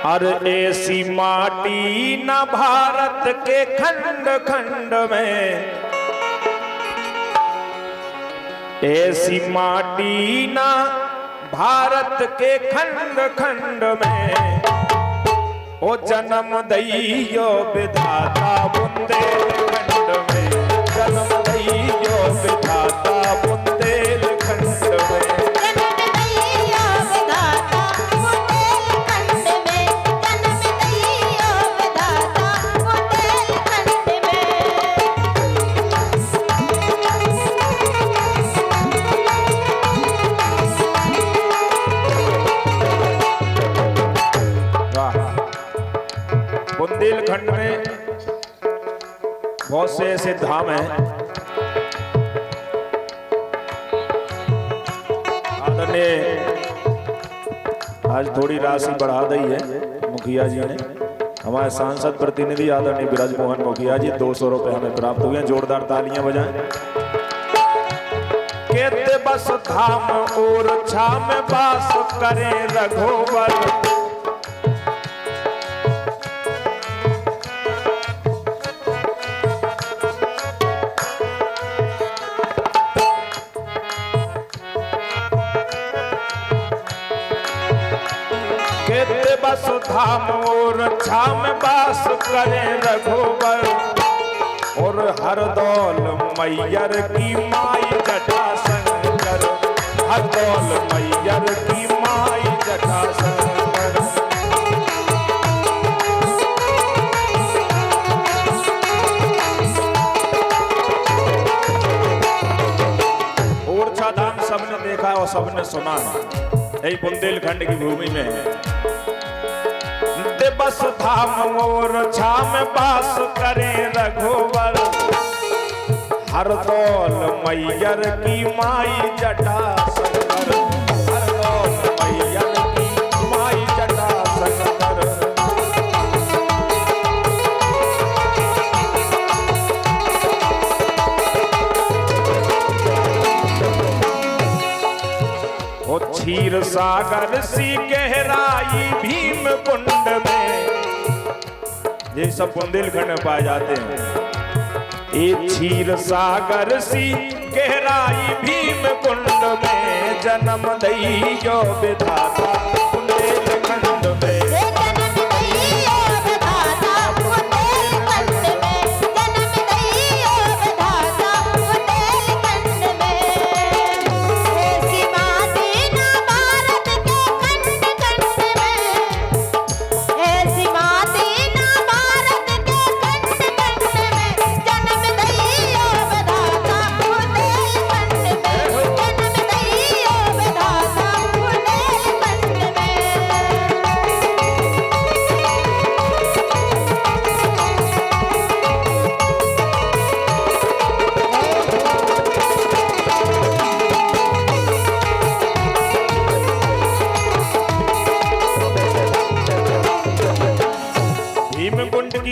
और ऐसी माटी न भारत के खंड खंड में, ऐसी माटी न भारत के खंड खंड में, ओ जन्म दइयो विधाता बुंदेलखंड में, जन्म दइयो विधाता बुंदेलखंड में। बुंदेलखंड में बहुत से ऐसे धाम हैं। आदरणीय आज थोड़ी राशि बढ़ा दी है मुखिया जी ने, हमारे सांसद प्रतिनिधि आदरणीय ब्रजमोहन मुखिया जी 200 रुपए हमें प्राप्त हुए हैं। जोरदार तालियां बजाएं। कहते बस धाम और छाम वास करें रघुवर, बस धाम और छाम वास करें रघुवर, और हर दौल मैयर की माई जटा शंकर, हर दौल मैयर की माई जटा शंकर। ओरछा धाम सबने देखा और सबने सुना है, यही बुंदेलखंड की भूमि में है। बस धाम और छाम वास करें रघुवर, हर दौल मैयर की माई जटा शंकर, हर दौल मैयर की माई जटा शंकर। ओ क्षीर सागर सी गहराई भीम कुंड में, ये सब बुंदेलखंड में पाए जाते हैं। एक क्षीर सागर सी गहराई भीम कुंड में, जन्म दइयो विधाता बुंदेलखंड में,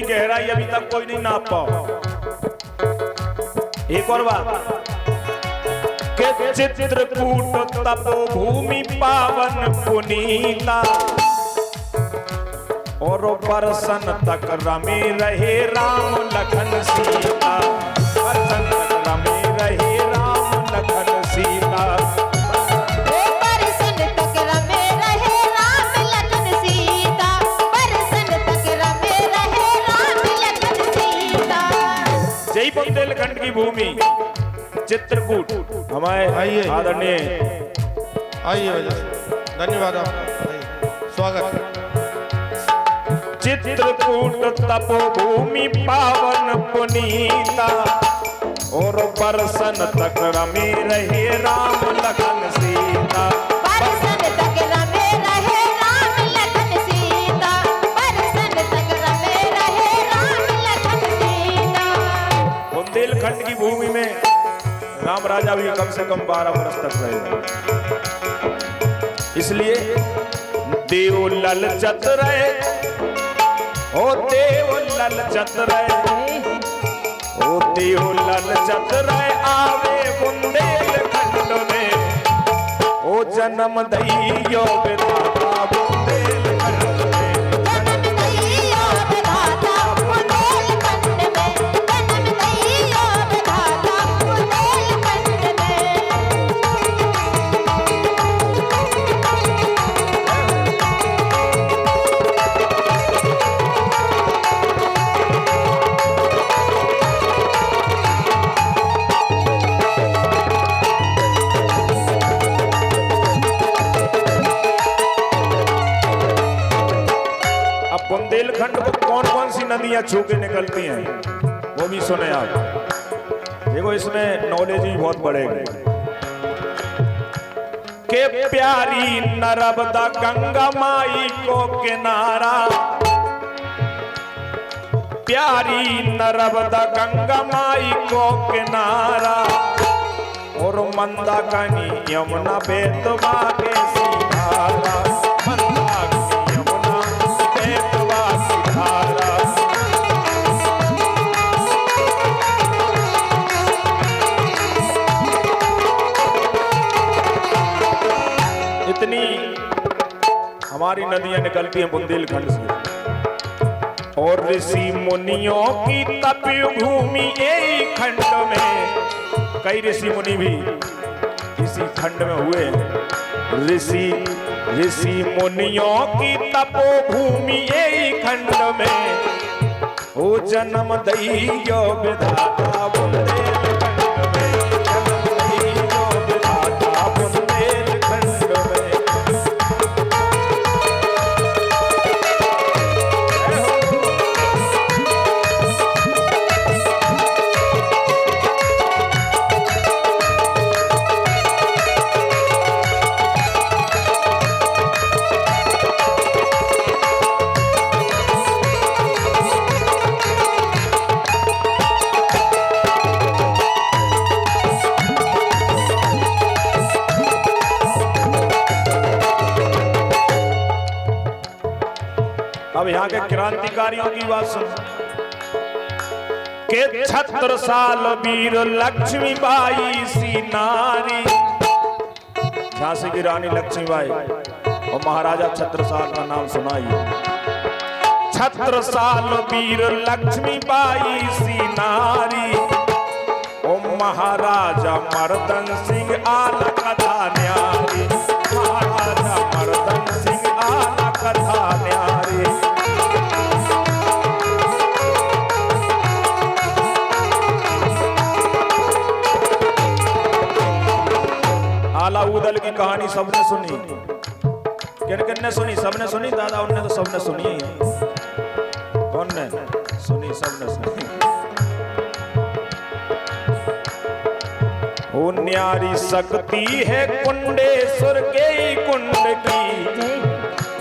गहराई अभी तक कोई नहीं नाप पाओ। एक और बात के चित्रकूट तपोभूमि पावन पुनीता, और परसन तक रमे रहे राम लखन सीता, परसन तक रमे रहे राम लखन सीता। बुंदेलखंड की भूमि चित्रकूट हमारे आदरणीय आइए, धन्यवाद आपका, स्वागत। चित्रकूट तपोभूमि पावन पुनीता, और परसन तक रमे रहे राम लखन सीता, परसन तक रमे रहे राम लखन सीता, परसन तक रमे रहे राम लखन सीता। बुंदेलखंड की भूमि में राम राजा भी कम से कम 12 वर्ष तक रहे, इसलिए देव ललचत रहे, ओ देव ललचत रहे, ओ देव ललचत रहे, आवे बुंदेलखंड में, ओ जन्म दइयो विधाता बुंदेलखंड में। बुंदेलखंड को कौन कौन सी नदियां छू के निकलती हैं वो भी सुने आप। देखो इसमें नॉलेज भी बहुत बढ़ेगी। के प्यारी नर्मदा गंगा माई को किनारा, प्यारी नर्मदा गंगा माई को किनारा, और मंदाकिनी यमुना बेतवा के सिधारा, मंदाकिनी यमुना बेतवा सिधारा। इतनी हमारी नदियां निकलती हैं बुंदेलखंड से। और ऋषि मुनियों की तपी भूमि यही खंड में, कई ऋषि मुनि भी इसी खंड में हुए। ऋषि मुनियों की तपो भूमि यही खंड में, हो जन्म दइयो विधाता बुंदेलखंड में, जन्म दइयो विधाता बुंदेलखंड में। अब यहाँ के क्रांतिकारियों की बात सुन। के छत्रसाल वीर लक्ष्मीबाई सी नारी, झांसी की रानी लक्ष्मीबाई और महाराजा छत्रसाल का नाम सुनाइए। छत्रसाल वीर लक्ष्मीबाई सी नारी, और महाराजा मर्दन सिंह आला कथा न्यारी, महाराजा मर्दन सिंह आला कथा न्यारी। आला उदल की कहानी सबने सुनी, किन किन ने सुनी? सबने सुनी दादा, उनने तो सबने सुनी। कौन ने सुनी? सबने सुनी। ओ न्यारी शक्ति है कुंडेश्वर के कुंड की,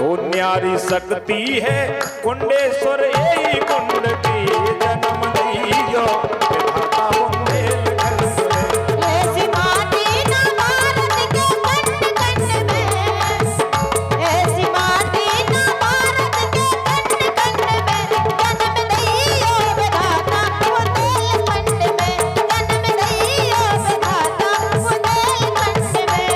ओ न्यारी शक्ति है कुंडेश्वर यही कुंड की, जन्म दइयो विधाता बुंदेलखंड में। ऐसी माटी ना भारत के कंड कंड में, ऐसी माटी ना भारत के कंड कंड में, जन्म दइयो विधाता बुंदेलखंड में, जन्म दइयो विधाता बुंदेलखंड में।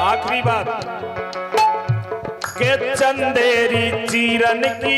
आखिरी बात के चंदेरी चीरन की